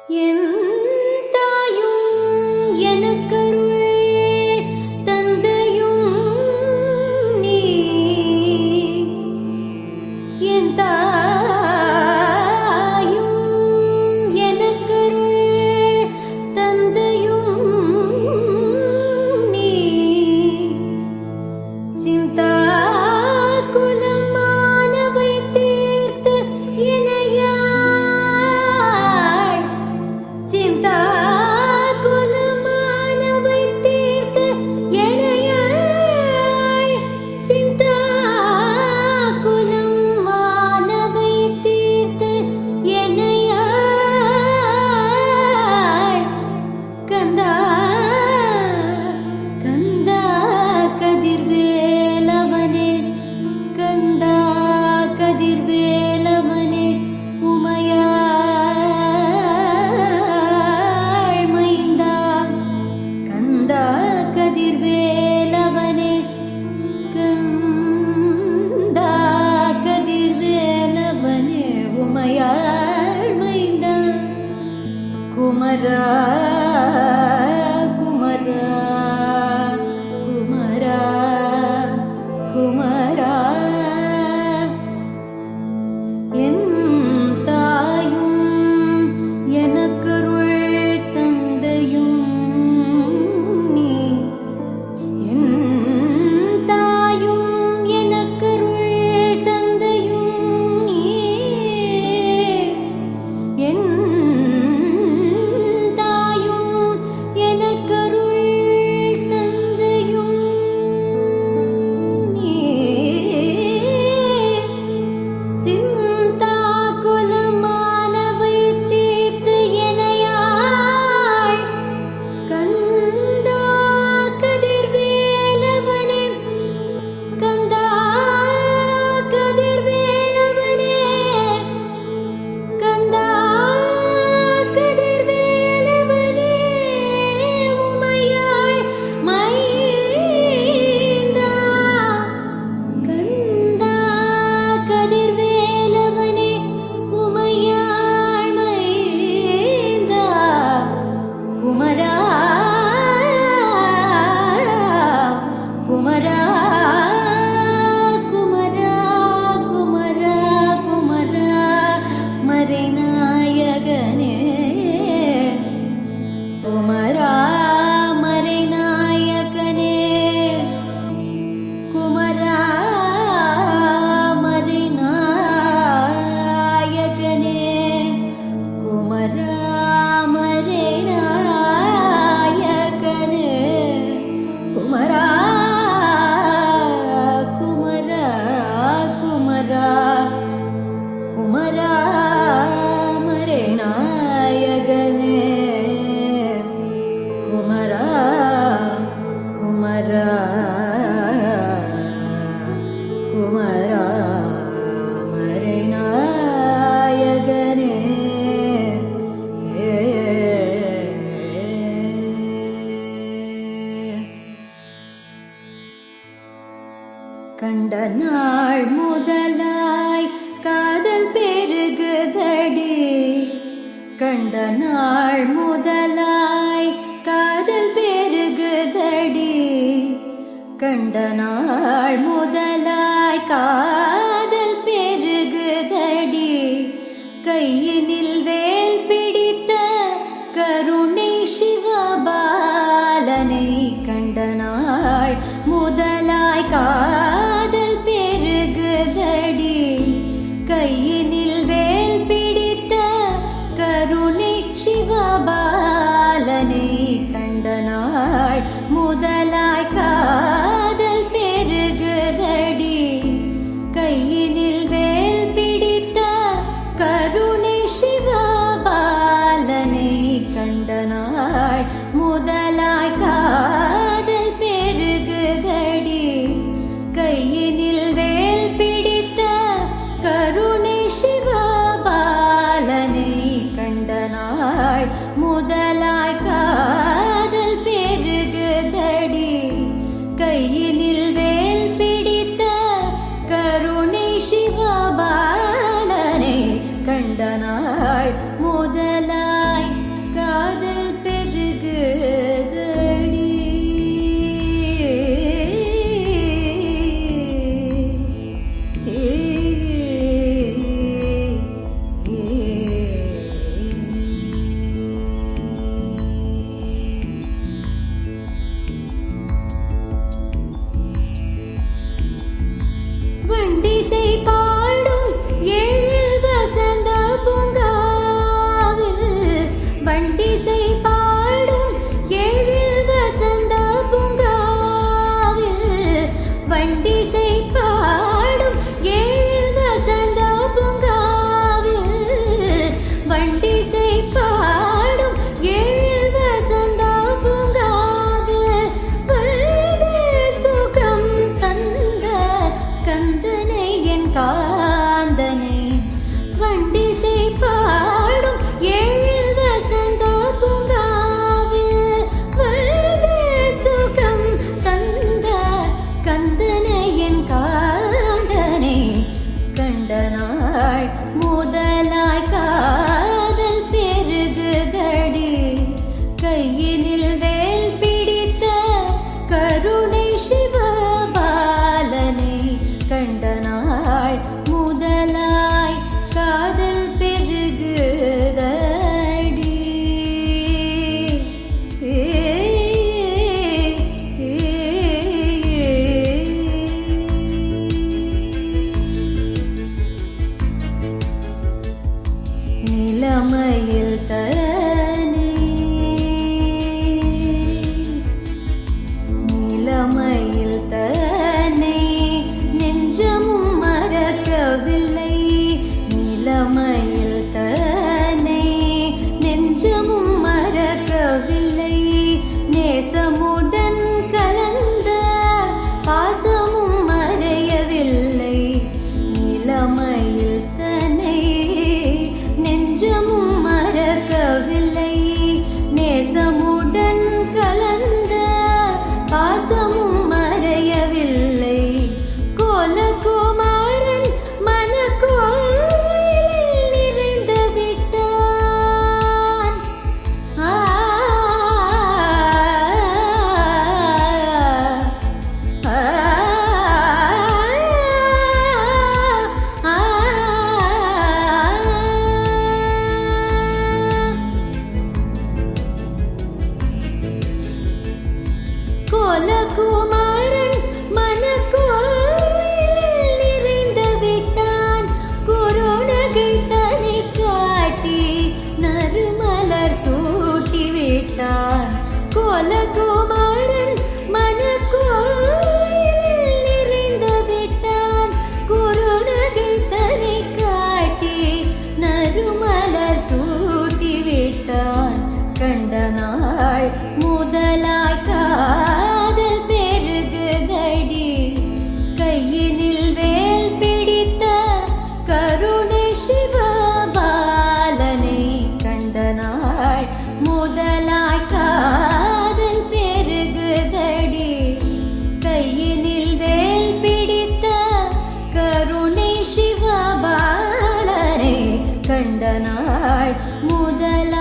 என் தாயும் எனக்கருள் தந்தையும் நீ. என் தாயும் எனக்கருள் தந்தையும் நீ. சிந்தா குமரா குமரா குமரா குமரா என் தாயும் எனக்கருள் தந்தையும் நீ. என் தாயும் எனக்கருள் தந்தையும் நீ. என் கண்ட நாள் முதலாய் காதல் பெருகுதடி. கண்ட நாள் முதலாய் காதல் பெருகுதடி. கண்ட நாள் முதலாய் காதல் பெருகுதடி. கையினில் வேல் பிடித்த கருணை சிவபாலனை கண்ட நாள் முதலாய் காதல் பெருகுதடி. கையினில் வேல் பிடித்த கருணை சிவபாலனை கண்ட நாள் முதலாய் காதல் பெருகுதடி. கையினில் வேல் பிடித்த கருணை சிவபாலனை கண்ட நாள் முதலாய் காதல் பெருகுதடி. கையினில் வேல் பிடித்த கருணை சிவபாலனை கண்ட நாள் முதலாய் காதல் பெருகுதடி. கையினில் வேல் பிடித்த கருணை சிவபாலனை கண்ட நாள் முதலாய் காதல் பெருகுதடி. வண்டிசை பாடும் எழில் வசந்த பூங்காவில், வண்டிசை பாடும் எழில் வசந்த பூங்காவில், வண்டிசை பாடும் எழில் வசந்த பூங்காவில், வண்டிசை பாடும் எழில் வசந்த பூங்காவில், வல்து சுகம் தந்த கந்தனை என் காந்தனை, வண்டிசை பாடும் எழில் வசந்த பூங்காவில், வல்து சுகம் தந்த கந்தனை என் காந்தனை, கண்ட நாள் முதலாய் காதல் பெருகுதடி. கையினில் வேல் பிடித்த கருணை சிவபாலனை, கண்ட நாள் முதலாய் காதல் பெருகுதடி. நிலைமையில் தனி, நிலைமையில் தன்னை நெஞ்சமும் மறக்கவில்லை, நிலைமையில் தன்னை நெஞ்சமும் மறக்கவில்லை, நேசமுடன் கலந்த பாசமும் மறையவில்லை, நிலைமையில் தன்னை நெஞ்சமும் மறக்கவில்லை, நேசமுடன் கலந்த பாசமும் மறையவில்லை, கோலகுமாரன் மனக்கோயிலில் நிறைந்து விட்டான். கோலகுமாரன் மனக்கோயிலில் நிறைந்து விட்டான், குறுநகை தனி காட்டி நறுமலர் சூட்டி விட்டான், கோலகுமாரன் மனக்கோயிலில் நிறைந்து விட்டான், குறுநகை தனி காட்டி நறுமலர் சூட்டி விட்டான், கண்ட நாள் முதலாய் காதல் பெருகுதடி. கையினில் வேல் பிடித்த கருணை சிவபாலனை, கண்ட நாள் முதலாய் காதல் பெருகுதடி. கையினில் வேல் பிடித்த கருணை சிவபாலனை, கண்ட நாள் முதலாய்